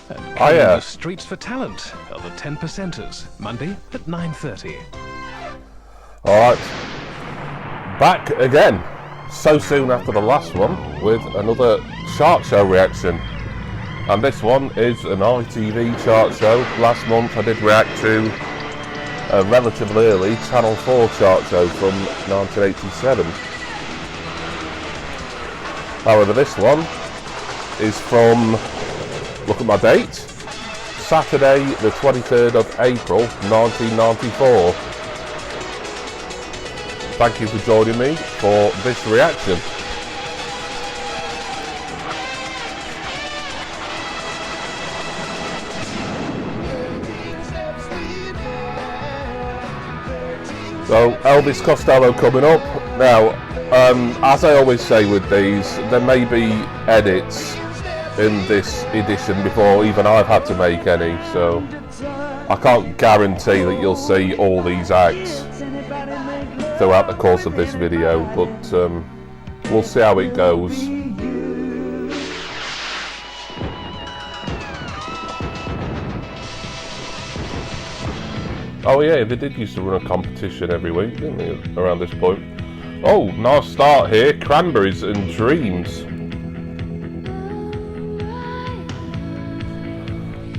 And Oh yeah. the Streets for Talent are the 10 percenters, Monday at 9:30. Alright. Back again, so soon after the last one, with another chart show reaction. And this one is an ITV chart show. Last month I did react to a relatively early Channel 4 chart show from 1987. However, this one is from, look at my date, Saturday the 23rd of April 1994. Thank you for joining me for this reaction. So, Elvis Costello coming up. Now, as I always say with these, there may be edits in this edition before even I've had to make any, so I can't guarantee that you'll see all these acts throughout the course of this video, but we'll see how it goes. Oh yeah, they did used to run a competition every week, didn't they, around this point. Oh, nice start here, Cranberries and Dreams.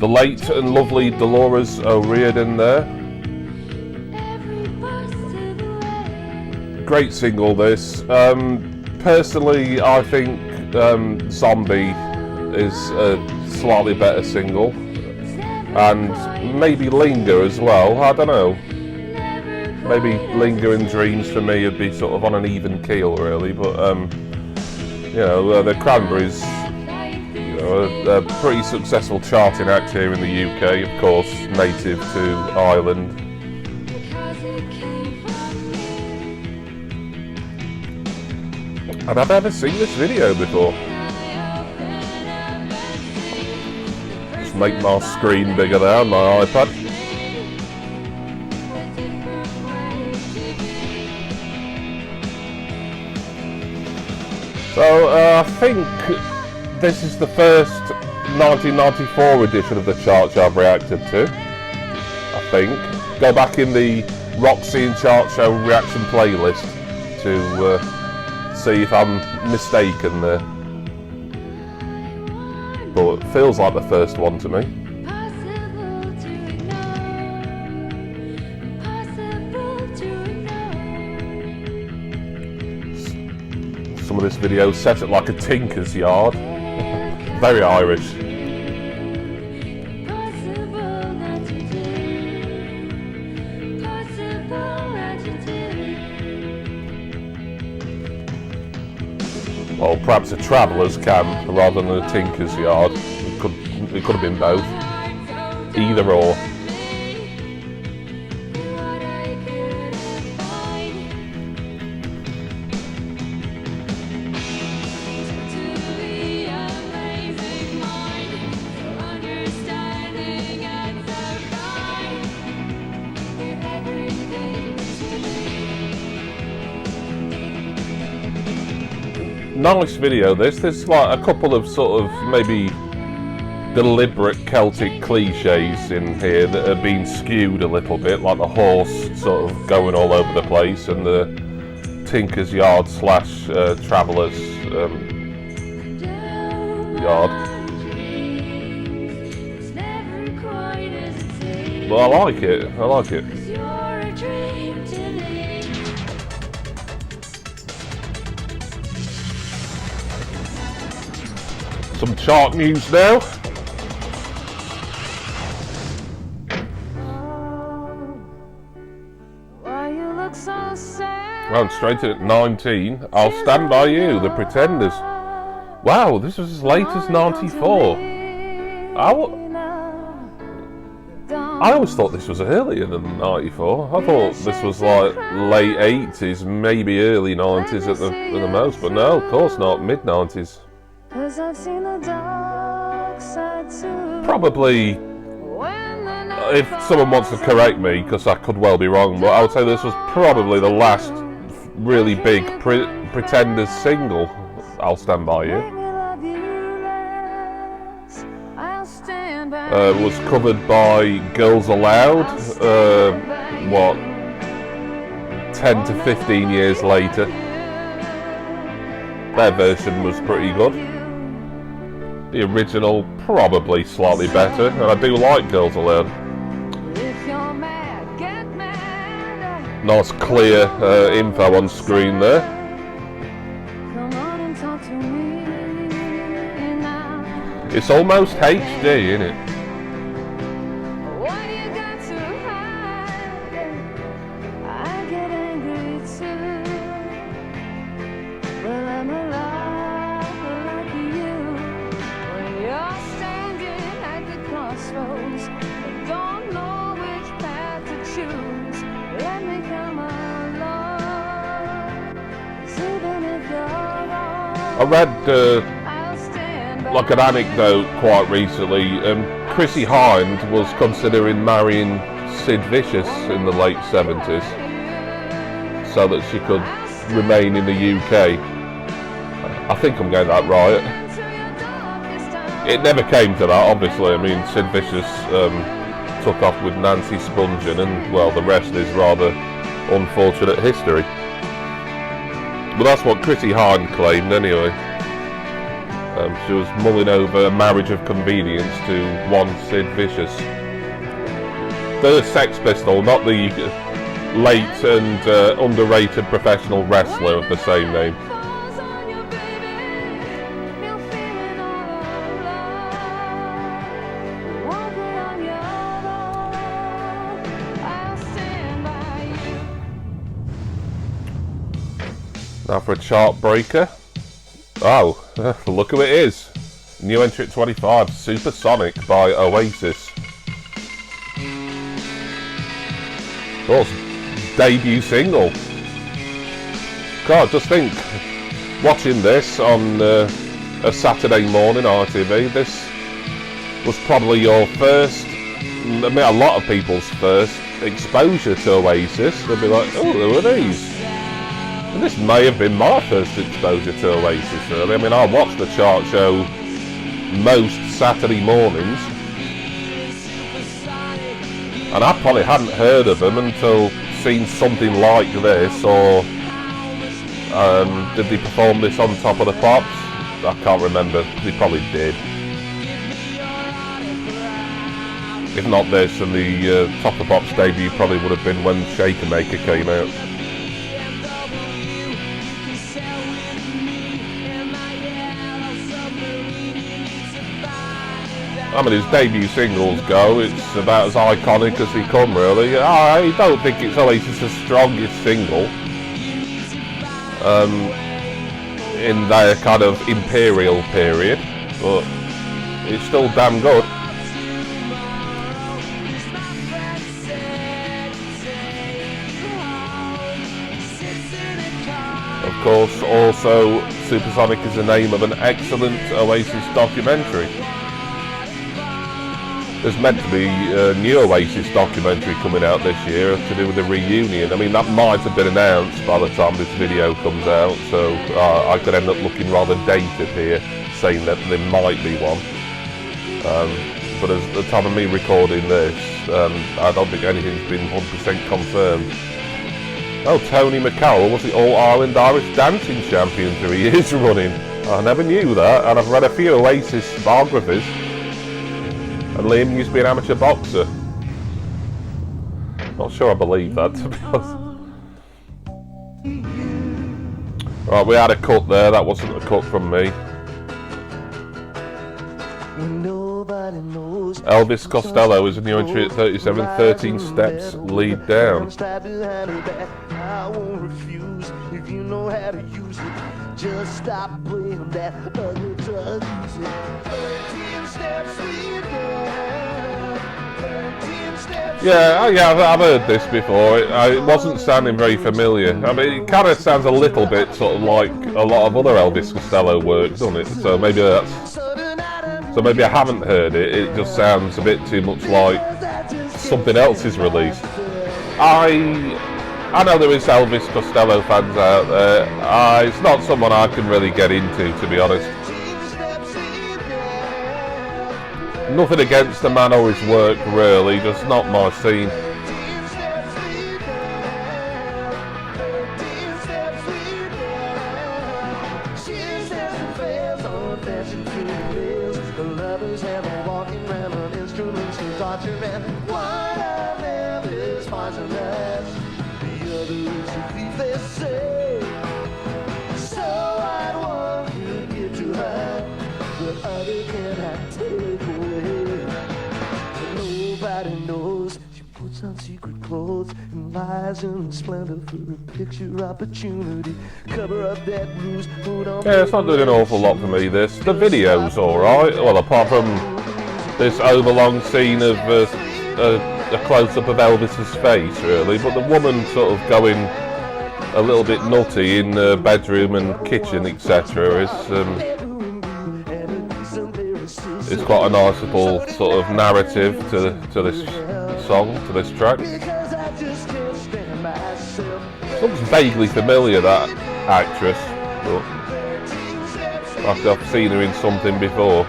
The late and lovely Dolores O'Riordan there. Great single this. Personally, I think Zombie is a slightly better single. And maybe Linger as well, I don't know. Maybe Linger and Dreams for me would be sort of on an even keel really, but you know, the Cranberries, you know, a pretty successful charting act here in the UK, of course, native to Ireland. And I've never seen this video before. Make my screen bigger there on my iPad. So I think this is the first 1994 edition of the chart show I've reacted to. I think. Go back in the Roxy and Chart Show reaction playlist to see if I'm mistaken there. But it feels like the first one to me. Some of this video is set up like a tinker's yard. Very Irish. Well, perhaps a traveller's camp rather than a tinker's yard. It could have been both. Either or. Nice video this. There's like a couple of sort of maybe deliberate Celtic cliches in here that are being skewed a little bit, like the horse sort of going all over the place and the tinker's yard slash traveller's yard. But I like it, I like it. Some chart news now. Round straight in at 19. I'll Stand By You, The Pretenders. Wow, this was as late as 94. I always thought this was earlier than 94. I thought this was like late 80s, maybe early 90s at the most, but no, of course not, mid 90s. Probably, if someone wants to correct me, because I could well be wrong, but I would say this was probably the last really big Pretenders single, I'll Stand By You. was covered by Girls Aloud, what, 10 to 15 years later. Their version was pretty good. The original, probably slightly better, and I do like Girls Aloud. Nice clear info on screen there. It's almost HD, isn't it? I read like an anecdote quite recently. Chrissie Hynde was considering marrying Sid Vicious in the late 70s so that she could remain in the UK. I think I'm getting that right. It never came to that, obviously. I mean, Sid Vicious took off with Nancy Spungen, and well, the rest is rather unfortunate history. But that's what Chrissie Hynde claimed anyway. She was mulling over a marriage of convenience to one Sid Vicious. The Sex Pistol, not the late and underrated professional wrestler of the same name. Now for a chart breaker. Oh, look who it is. New entry at 25, Supersonic by Oasis. Of course, debut single. God, just think, watching this on a Saturday morning ITV, this was probably your first, I mean a lot of people's first exposure to Oasis. They'll be like, oh, who are these? And this may have been my first exposure to Oasis, really. I mean, I watched the chart show most Saturday mornings, and I probably hadn't heard of them until seeing something like this, or did they perform this on Top of the Pops? I can't remember. They probably did. If not this, and the Top of the Pops debut probably would have been when Shaker Maker came out. I mean, his debut singles go, it's about as iconic as they come, really. I don't think it's Oasis' strongest single in their kind of imperial period, but it's still damn good. Of course, also, Supersonic is the name of an excellent Oasis documentary. There's meant to be a new Oasis documentary coming out this year to do with the reunion. I mean, that might have been announced by the time this video comes out, so I could end up looking rather dated here, saying that there might be one. But at the time of me recording this, I don't think anything's been 100% confirmed. Oh, Tony McCarroll was the All-Ireland Irish Dancing Champion 3 years running. I never knew that, and I've read a few Oasis biographies. And Liam used to be an amateur boxer. Not sure I believe that, to be honest. Right, we had a cut there. That wasn't a cut from me. Elvis Costello is a new entry at 37, 13 steps lead down. Just stop playing that other drug music. 13 steps lead down. 13 steps. Yeah, I've heard this before. It wasn't sounding very familiar. I mean, it kind of sounds a little bit sort of like a lot of other Elvis Costello work, doesn't it? So maybe I haven't heard it. It just sounds a bit too much like something else is released. I know there is Elvis Costello fans out there. It's not someone I can really get into, to be honest. Nothing against the man or his work, really, just not my scene. Secret clothes and lies in splendor for a picture opportunity. Cover up that bruise. Yeah, it's not doing an awful lot for me, this. The video's alright, well, apart from this overlong scene of a close-up of Elvis's face, really, but the woman sort of going a little bit nutty in the bedroom and kitchen, etc. It's quite a nice little sort of narrative to this song, to this track. Looks vaguely familiar, that actress, but I've seen her in something before.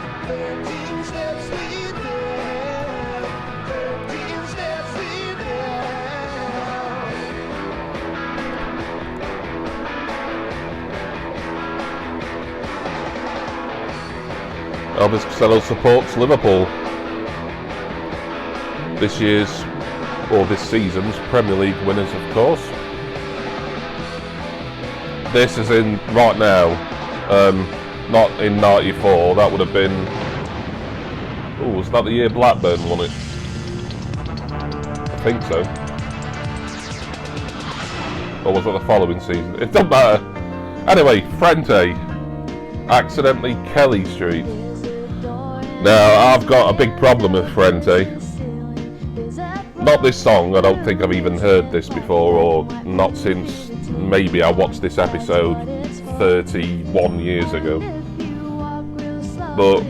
Elvis Costello supports Liverpool. This season's Premier League winners, of course. This is in right now, not in '94. That would have been. Oh, was that the year Blackburn won it? I think so. Or was that the following season? It doesn't matter. Anyway, Frente, Accidentally Kelly Street. Now, I've got a big problem with Frente. Not this song, I don't think I've even heard this before, or not since maybe I watched this episode 31 years ago. But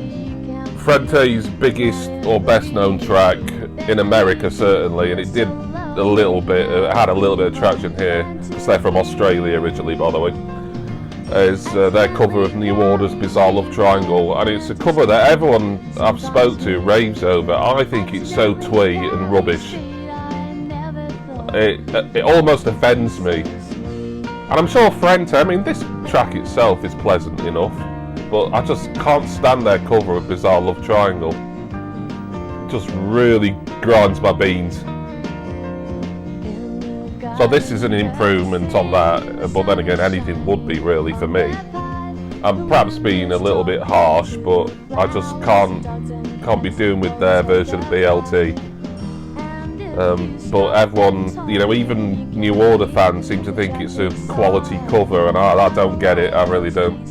Frente's biggest or best known track, in America certainly, and it did a little bit, had a little bit of traction here, because they're from Australia originally, by the way, is their cover of New Order's Bizarre Love Triangle, and it's a cover that everyone I've spoke to raves over. I think it's so twee and rubbish. It almost offends me. And I'm sure Frente, I mean, this track itself is pleasant enough, but I just can't stand their cover of Bizarre Love Triangle. It just really grinds my beans. So this is an improvement on that, but then again, anything would be really for me. I'm perhaps being a little bit harsh, but I just can't be doing with their version of BLT. But everyone, you know, even New Order fans seem to think it's a quality cover, and I don't get it, I really don't.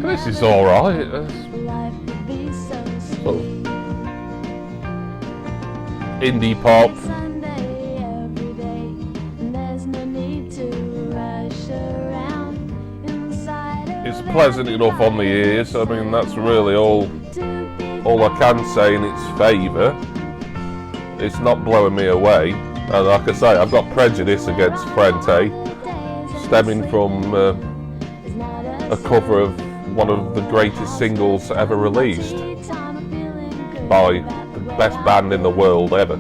This is alright. Indie pop. It's pleasant enough on the ears. I mean, that's really all I can say in its favour. It's not blowing me away. And like I say, I've got prejudice against Frente, stemming from a cover of one of the greatest singles ever released by the best band in the world ever.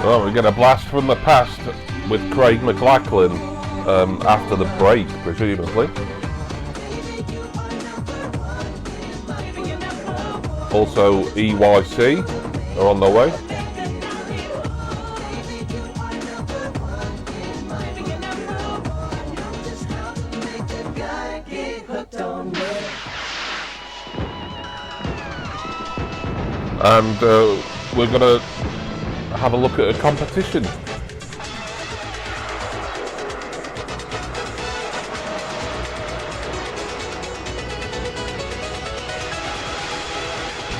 Well, we get a blast from the past with Craig McLachlan after the break, presumably. Also, EYC are on their way. And we're going to have a look at a competition.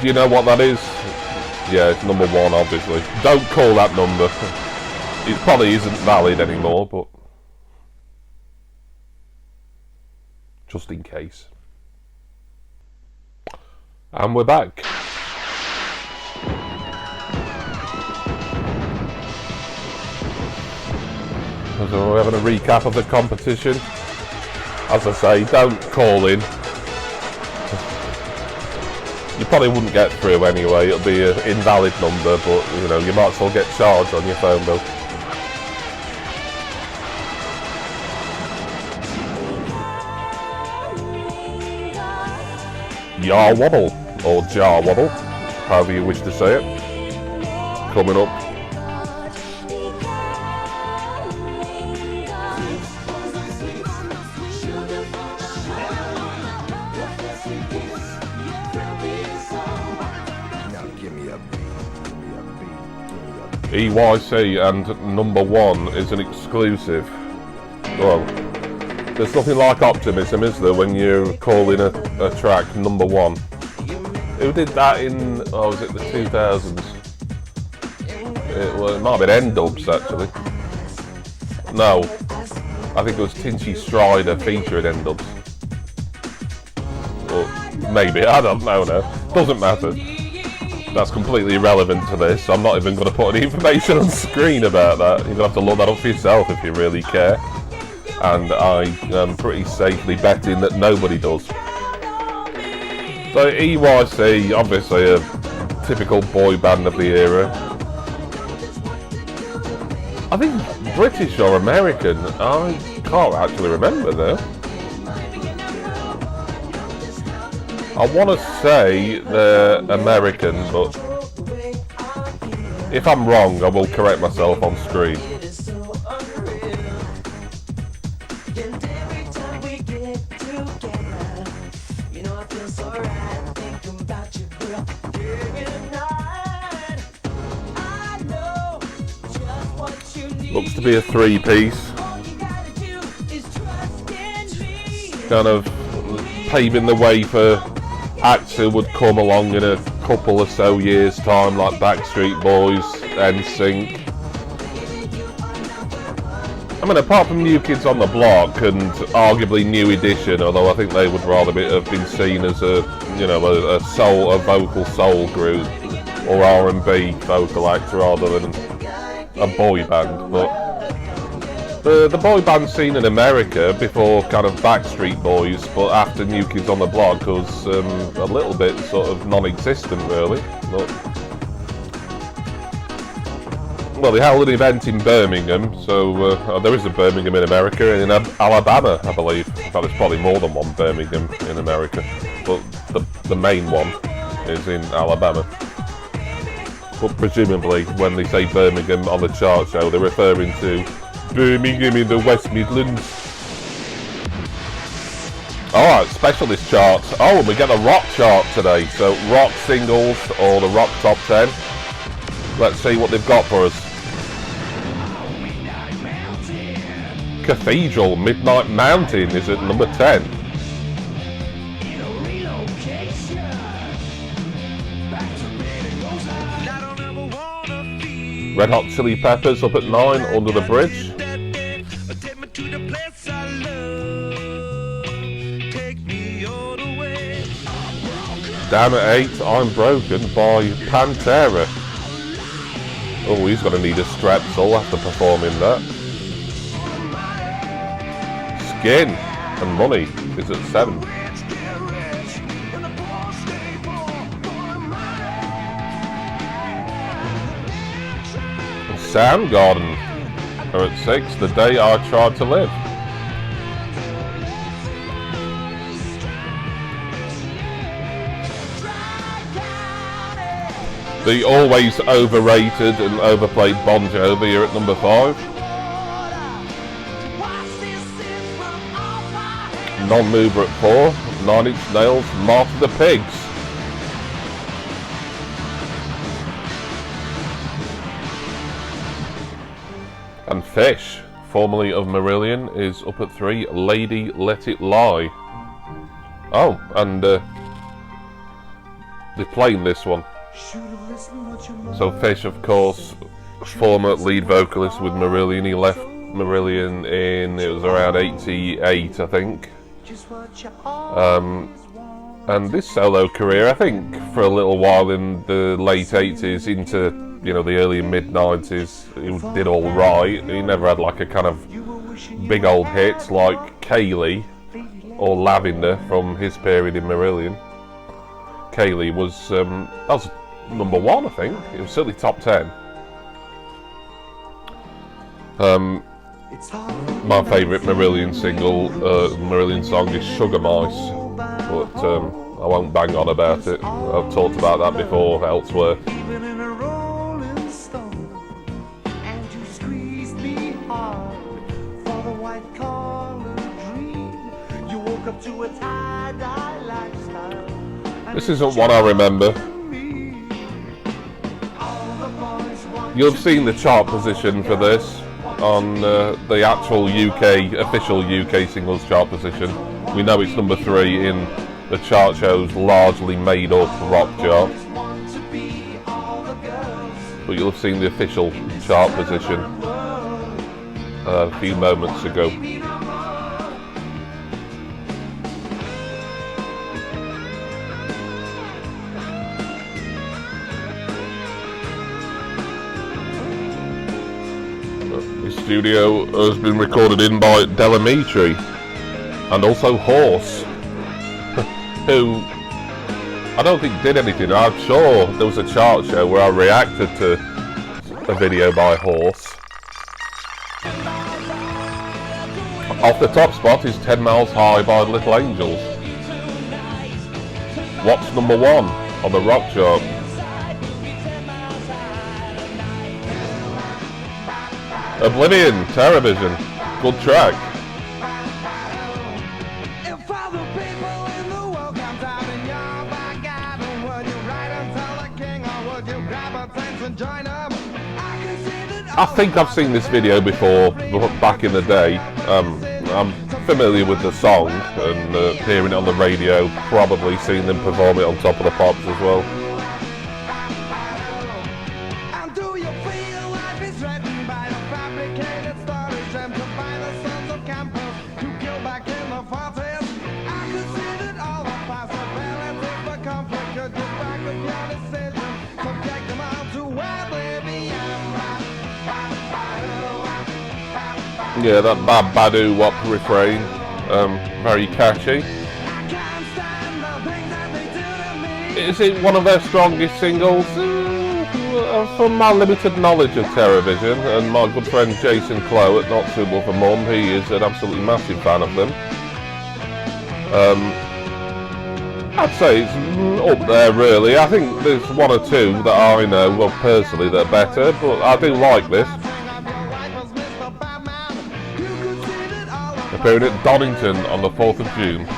Do you know what that is? Yeah, it's number 1, obviously. Don't call that number. It probably isn't valid anymore, but just in case. And we're back. So we're having a recap of the competition. As I say, don't call in. You probably wouldn't get through anyway. It'll be an invalid number, but you know, you might as well get charged on your phone bill. Jah Wobble, or Jah Wobble, however you wish to say it. Coming up. EYC and number 1 is an exclusive. Well, there's nothing like optimism, is there, when you're calling a track number 1? Who did that in, was it the 2000s? It might have been N-Dubs, actually. No, I think it was Tinchy Strider featuring N-Dubs. Or maybe, I don't know now. Doesn't matter. That's completely irrelevant to this. I'm not even going to put any information on screen about that. You're going to have to look that up for yourself if you really care. And I am pretty safely betting that nobody does. So EYC, obviously a typical boy band of the era. I think British or American, I can't actually remember though. I want to say they're American, but if I'm wrong, I will correct myself on screen. Looks to be a 3-piece. Kind of paving the way for acts who would come along in a couple or so years' time, like Backstreet Boys, NSYNC. I mean, apart from New Kids on the Block and arguably New Edition, although I think they would rather have been seen as a, you know, a vocal soul group or R&B vocal act rather than a boy band. But the boy band scene in America before kind of Backstreet Boys, but after New Kids on the Block was a little bit sort of non-existent really. But, well, they held an event in Birmingham, so there is a Birmingham in America and in Alabama, I believe. In fact, there's probably more than one Birmingham in America, but the main one is in Alabama. But presumably, when they say Birmingham on the chart show, they're referring to Birmingham in the West Midlands. Alright, specialist charts. Oh, and we get a rock chart today. So, rock singles or the rock top 10. Let's see what they've got for us. Cathedral, Midnight Mountain is at number 10. Red Hot Chili Peppers up at 9, Under the Bridge. Down at 8, I'm Broken by Pantera. Oh, he's going to need a strepsil after performing that. Skin and Money is at 7. Soundgarden are at 6, The Day I Tried to Live. The always overrated and overplayed Bon Jovi are at number 5. Non-Mover at 4, 9 Inch Nails, March of the Pigs. And Fish, formerly of Marillion, is up at 3, Lady Let It Lie. Oh, and they're playing this one. So Fish, of course, former lead vocalist with Marillion. He left Marillion in, it was around 88, I think. And this solo career, I think, for a little while in the late 80s into, you know, the early and mid 90s, he did all right. He never had like a kind of big old hits like Kaylee or Lavender from his period in Marillion. Kaylee was, that was #1, I think. It was certainly top 10. My favourite Marillion single, Marillion song is Sugar Mice, but I won't bang on about it. I've talked about that before elsewhere. This isn't one I remember. You'll have seen the chart position for this on the actual official UK singles chart position. We know it's #3 in the chart show's largely made up rock chart. But you'll have seen the official chart position a few moments ago. Studio has been recorded in by Delamitri and also Horse, who I don't think did anything. I'm sure there was a chart show where I reacted to a video by Horse. Off the top spot is 10 Miles High by Little Angels. What's #1 on the rock chart? Oblivion, Terrorvision, good track. I think I've seen this video before, back in the day. I'm familiar with the song and hearing it on the radio, probably seen them perform it on Top of the Pops as well. Yeah, that bad badu wop refrain, very catchy. Is it one of their strongest singles? From my limited knowledge of Terrorvision, and my good friend Jason Clow at Not Suitable for Mum, he is an absolutely massive fan of them. I'd say it's up there really. I think there's one or two that I know of personally that are better, but I do like this. Appearing at Donington on the 4th of June.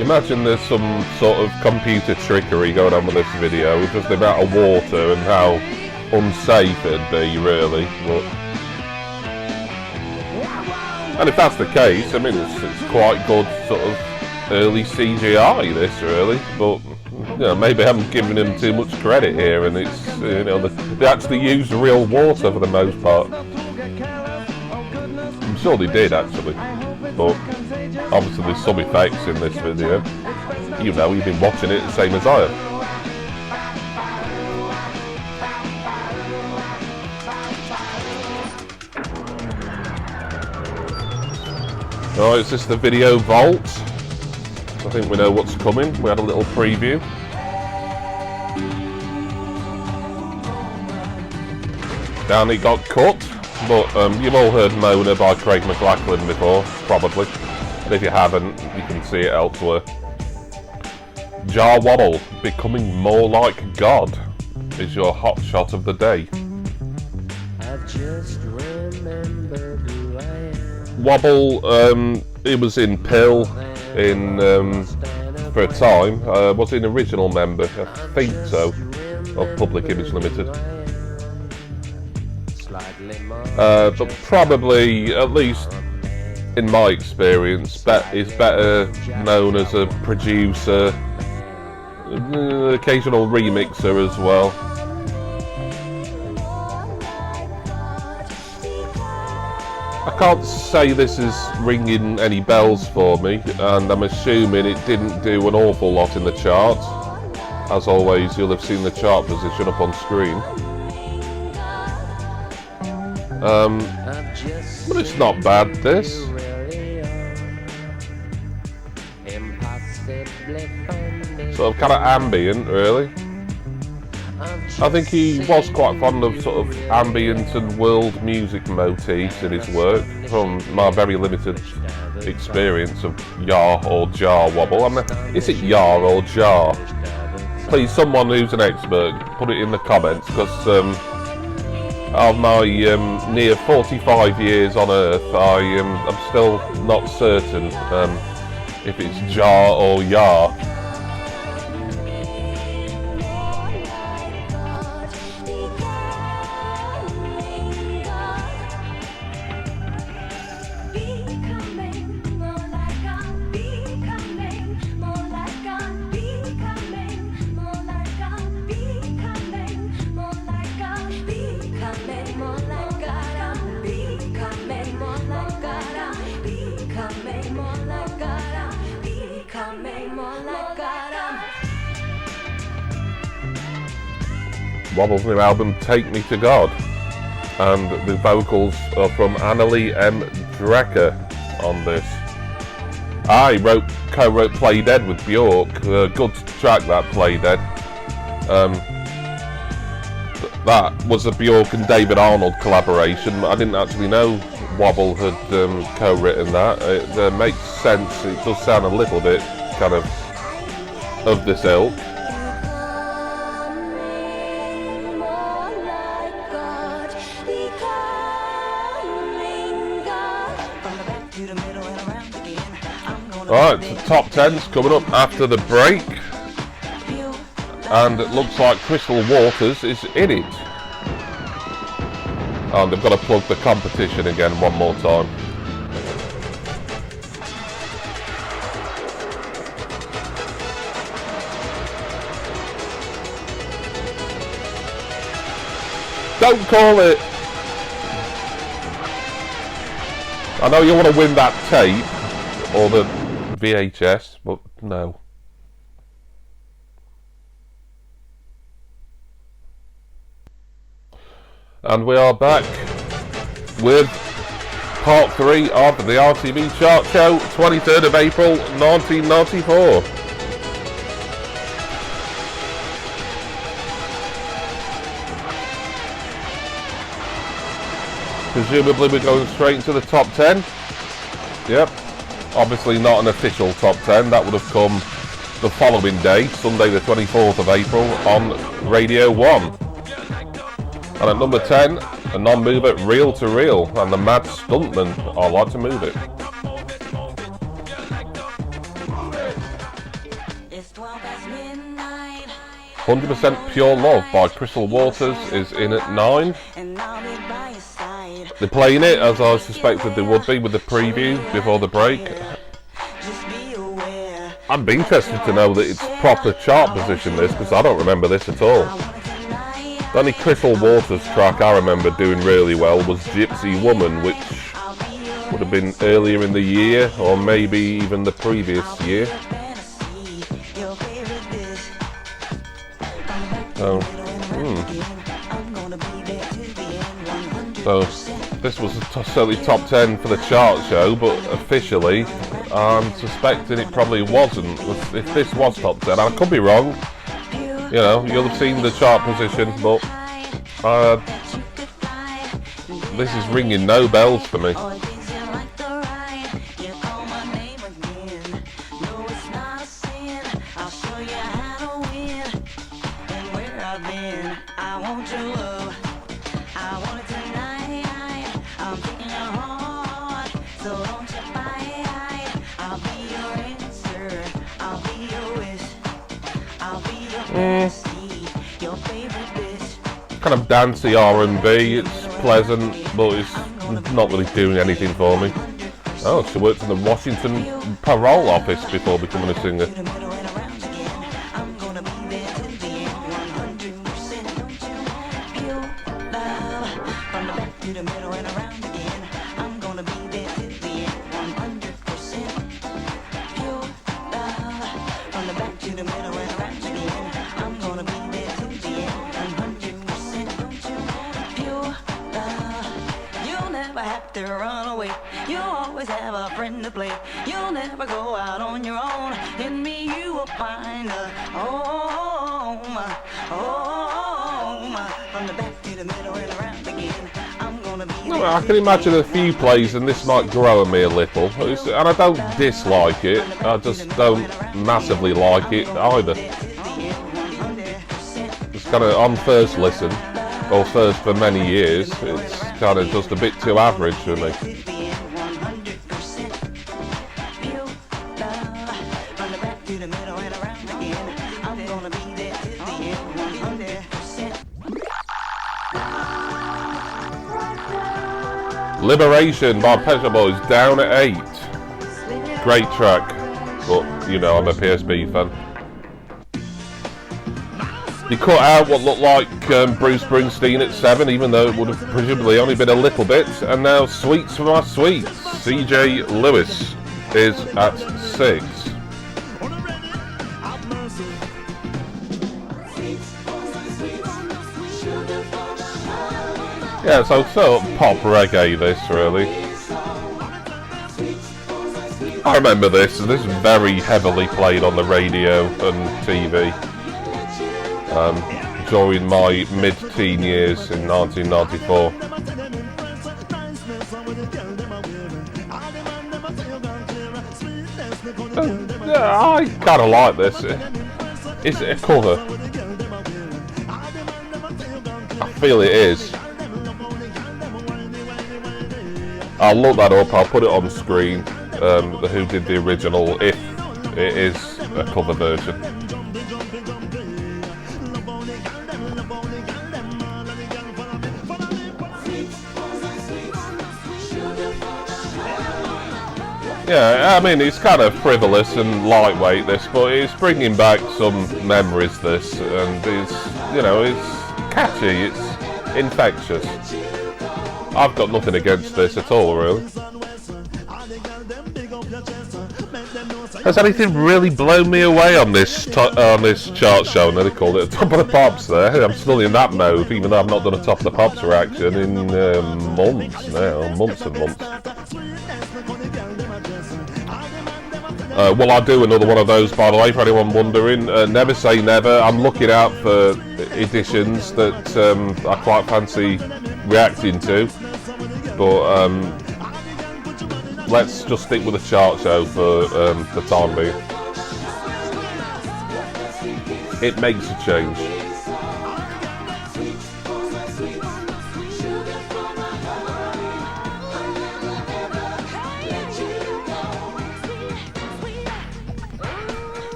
Imagine there's some sort of computer trickery going on with this video, with just the amount of water and how unsafe it'd be, really. But, and if that's the case, I mean, it's quite good sort of early CGI, this, really. But, you know, maybe I'm giving them too much credit here, and it's, you know, they actually used real water for the most part. I'm sure they did, actually. But obviously there's some effects in this video. You know, you've been watching it the same as I have. Alright, is this the video vault? I think we know what's coming. We had a little preview. Down it got cut. But you've all heard Mona by Craig McLachlan before, probably. And if you haven't, you can see it elsewhere. Jah Wobble, Becoming More Like God, is your hot shot of the day. I've just remembered who I am. Wobble, he was in Pill for a time. Was he an original member? I think so, of Public Image Limited. But probably, at least in my experience, is better known as a producer, an occasional remixer as well. I can't say this is ringing any bells for me, and I'm assuming it didn't do an awful lot in the chart. As always, you'll have seen the chart position up on screen. But it's not bad, this. Sort of kind of ambient, really. I think he was quite fond of sort of ambient and world music motifs in his work, from my very limited experience of Jah or Jah Wobble. I mean, is it Jah or Jah? Please, someone who's an expert, put it in the comments, because of my near 45 years on Earth, I'm still not certain if it's Jah or Yah. Wobble's new album, Take Me to God, and the vocals are from Annalie M. Drecker on this. I co-wrote Play Dead with Bjork. Good track, that Play Dead. That was a Bjork and David Arnold collaboration. I didn't actually know Wobble had co-written that. It makes sense. It does sound a little bit kind of this ilk. Alright, so top 10's coming up after the break, and it looks like Crystal Waters is in it. And they've got to plug the competition again one more time. Don't call it! I know you want to win that tape, or the VHS, but no. And we are back with part 3 of the ITV chart show, 23rd of April 1994. Presumably we're going straight into the top 10. Yep. Obviously not an official top 10, that would have come the following day, Sunday the 24th of April, on Radio 1. And at number 10, a non-mover, Reel to Reel, and the Mad Stuntman, I Like to Move It. 100% Pure Love by Crystal Waters is in at 9. They're playing it, as I suspected they would be, with the preview before the break. I'd be interested to know that it's proper chart position, this, because I don't remember this at all. The only Crystal Waters track I remember doing really well was Gypsy Woman, which would have been earlier in the year, or maybe even the previous year. So this was certainly top 10 for the chart show, but officially I'm suspecting it probably wasn't. If this was top 10, I could be wrong. You know, you'll have seen the chart position, but this is ringing no bells for me. Kind of dancey R&B. It's pleasant, but it's not really doing anything for me. Oh, she worked in the Washington Parole Office before becoming a singer. You'll always have a friend to play. You'll never go out on your own. In me you will find a home. From the back to the middle and around again. I'm gonna be there. I can imagine a few plays and this might grow on me a little. And I don't dislike it, I just don't massively like it either. It's kind of on first listen, or first for many years, it's kind of just a bit too average for me. Liberation by Pet Shop Boys, down at 8. Great track, but you know I'm a PSB fan. They cut out what looked like Bruce Springsteen at 7, even though it would have presumably only been a little bit. And now Sweets for My Sweets, CJ Lewis is at 6. Yeah, so pop reggae this really. I remember this is very heavily played on the radio and TV during my mid-teen years in 1994. I kind of like this. Is it a cover? I feel it is. I'll look that up, I'll put it on screen, who did the original, if it is a cover version. Yeah, I mean, it's kind of frivolous and lightweight this, but it's bringing back some memories this, and it's, you know, it's catchy, it's infectious. I've got nothing against this at all, really. Has anything really blown me away on this chart show? They called it Top of the Pops there. I'm still in that mode, even though I've not done a Top of the Pops reaction in months now, months and months. Will I do another one of those, by the way, for anyone wondering? Never say never. I'm looking out for editions that I quite fancy reacting to, but let's just stick with the chart show for the time being. It makes a change.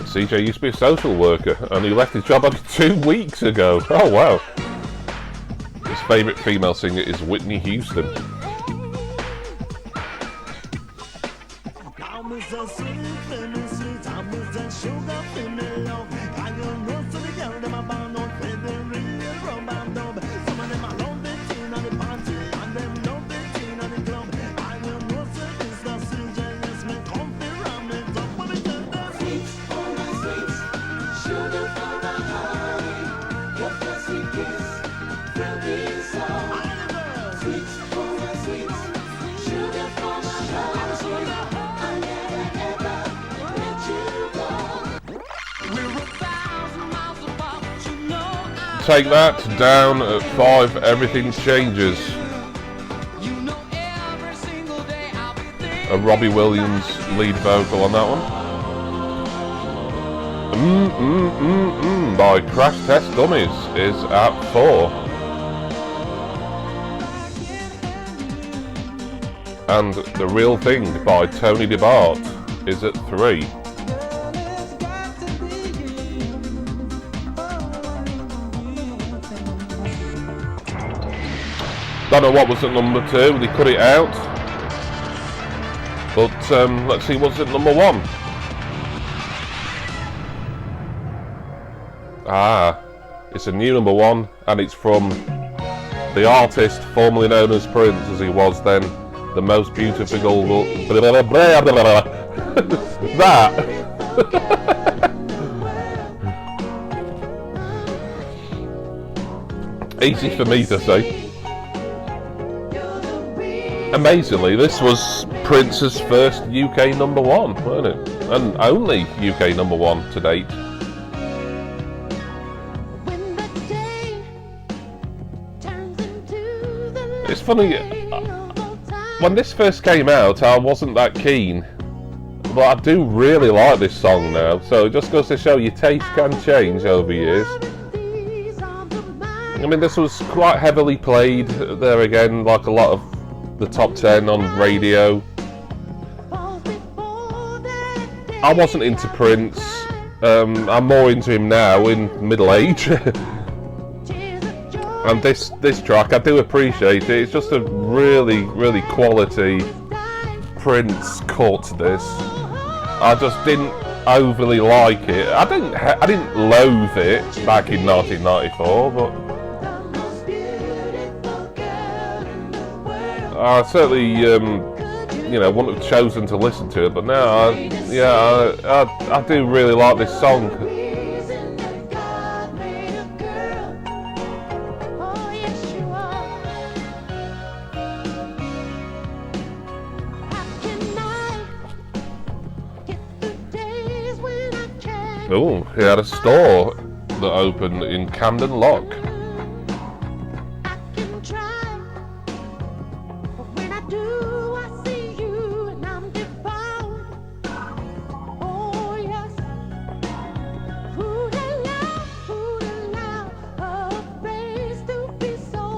CJ used to be a social worker and he left his job only 2 weeks ago. Oh wow. His favourite female singer is Whitney Houston. Take that down at 5. Everything changes. A Robbie Williams lead vocal on that one. By Crash Test Dummies is at 4. And The Real Thing by Tony DeBart is at 3. Don't know what was at number 2, they cut it out. But let's see what's at number 1. Ah, it's a new number 1, and it's from the artist formerly known as Prince, as he was then, the most beautiful that. Easy for me to say. Amazingly, this was Prince's first UK number 1, wasn't it? And only UK number 1 to date. It's funny, when this first came out, I wasn't that keen. But I do really like this song now, so it just goes to show your taste can change over years. I mean, this was quite heavily played there again, like a lot of the top 10 on radio. I wasn't into Prince. I'm more into him now in middle age. And this track, I do appreciate it. It's just a really, really quality Prince cut. This, I just didn't overly like it. I didn't loathe it back in 1994, but I certainly, you know, wouldn't have chosen to listen to it. But now, I do really like this song. Oh, he had a store that opened in Camden Lock.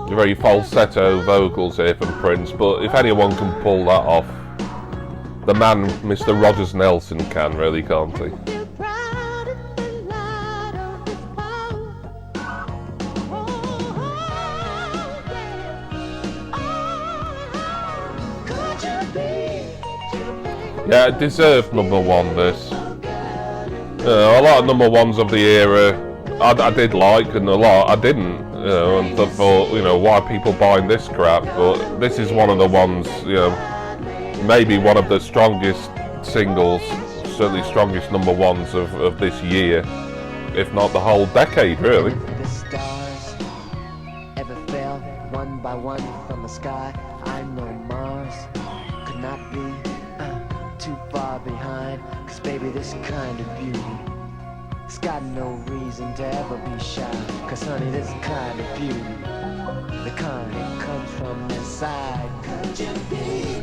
Very falsetto vocals here from Prince, but if anyone can pull that off, the man, Mr. Rogers Nelson, can, really, can't he? Yeah, it deserved number 1, this. A lot of number 1s of the era I did like, and a lot I didn't. You know, and I thought, you know, why are people buying this crap? But this is one of the ones, you know, maybe one of the strongest singles, certainly strongest number 1s of this year, if not the whole decade, really. The stars ever fell one by one from the sky. I know Mars could not be too far behind, 'cause baby, this kind of beauty, it's got no reason to ever be shy. 'Cause honey, this kind of beauty, the kind that comes from inside. Could you be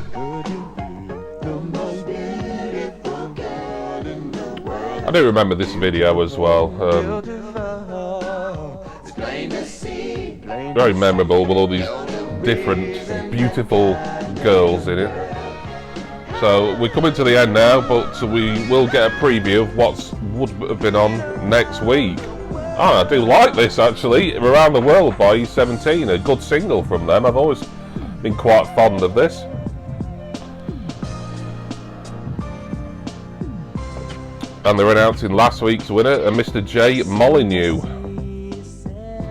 the most beautiful girl in the world? I do remember this video as well. Very memorable, with all these different beautiful girls in it. So we're coming to the end now, but we will get a preview of what would have been on next week. Oh, I do like this, actually. Around the World by E17, a good single from them. I've always been quite fond of this. And they're announcing last week's winner, Mr. Jay Molyneux.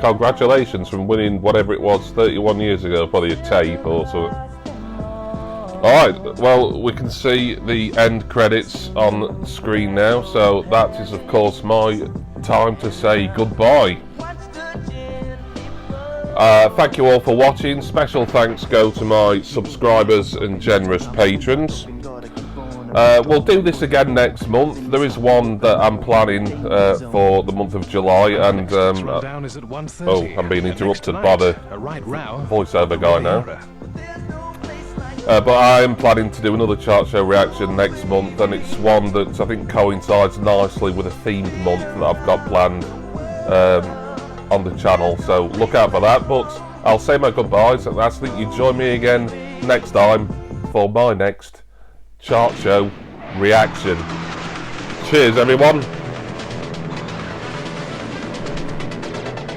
Congratulations from winning whatever it was 31 years ago, probably a tape or something. Alright, well, we can see the end credits on screen now, so that is of course my time to say goodbye. Thank you all for watching. Special thanks go to my subscribers and generous patrons. We'll do this again next month. There is one that I'm planning for the month of July, and oh, I'm being interrupted by the voiceover guy now. But I am planning to do another chart show reaction next month, and it's one that I think coincides nicely with a themed month that I've got planned on the channel, so look out for that. But I'll say my goodbyes and ask that you join me again next time for my next chart show reaction. Cheers, everyone.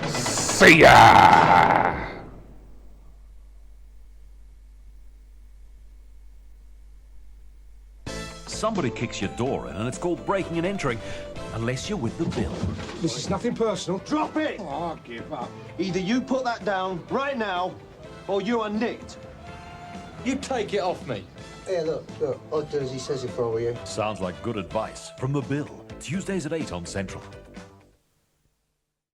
See ya! somebody kicks your door in, and it's called breaking and entering, unless you're with the bill. This is nothing personal. Drop it! Oh, I'll give up. Either you put that down right now, or you are nicked. You take it off me. Here, look, I'll do as he says if I were you. Sounds like good advice from the bill. Tuesdays at 8 on Central.